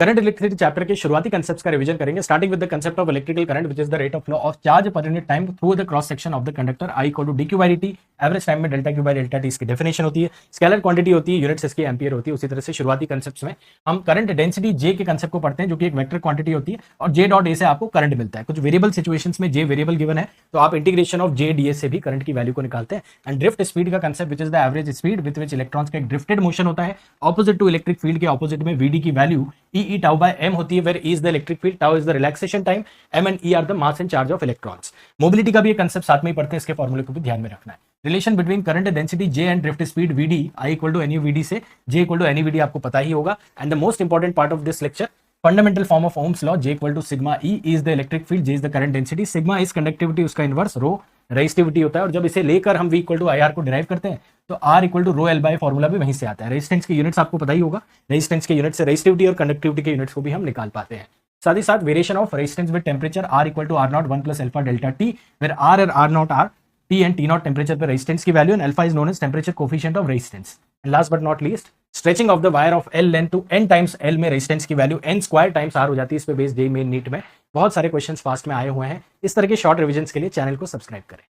Current electricity chapter के शुरुआती concepts का रिवीजन करेंगे, starting with the concept of electrical current which is the rate of flow of charge per unit time through the cross section of the conductor I equal to d q by d t. Average time में delta q by delta t इसकी definition होती है, scalar quantity होती है, units इसकी ampere होती है। उसी तरह से शुरुआती कंसेप्ट्स में हम करंट डेंसिटी जे के कंसेप्ट को पढ़ते हैं, जो कि एक वेक्टर क्वांटिटी होती है और जे डॉट ए से आपको करंट मिलता है। कुछ वेरिएबल सिचुएशंस में जे वेरिएबल गिवन है तो आप integration of J D S से भी करंट की वैल्यू को निकालते हैं। एंड ड्रिफ्ट स्पीड का concept which is the average speed with which electrons का एक ड्रिफ्टेड मोशन होता है। ऑपोजिट टू इलेक्ट्रिक फील्ड के ऑपोजिट में वीडी की value E tau by M होती है, where E is the electric field, tau is the relaxation time, M and E are the mass and charge of electrons. Mobility का भी एक concept साथ में ही पढ़ते हैं, इसके फॉर्मूले को भी ध्यान में रखना है। Relation between current density J and drift speed VD I equal to NU VD से J equal to NU VD आपको पता ही होगा। And the most important part of this lecture, fundamental form of Ohm's law, J equal to sigma E is the electric field, J is the current density, sigma is conductivity, उसका inverse rho resistivity होता है। और जब इसे लेकर हम v equal to I R को derive करते हैं तो r equal to rho L by formula भी वहीं से आता है। रेजिस्टेंस के यूनिट्स आपको पता ही होगा, रेजिस्टेंस के यूनिट से रेजिस्टिविटी और कंडक्टिविटी के यूनिट्स को भी हम निकाल पाते हैं। साथ ही साथ variation of resistance with temperature r equal to R naught 1 plus alpha delta T, where r और r naught R T and T naught temperature पर रेजिस्टेंस की value and alpha is known as temperature coefficient of resistance. And last but not least, stretching of the wire of L length to n times l में resistance की value n square times r हो जाती है। इस पे based JEE main NEET में बहुत सारे क्वेश्चंस पास्ट में आए हुए हैं। इस तरह के शॉर्ट रिविजन्स के लिए चैनल को सब्सक्राइब करें।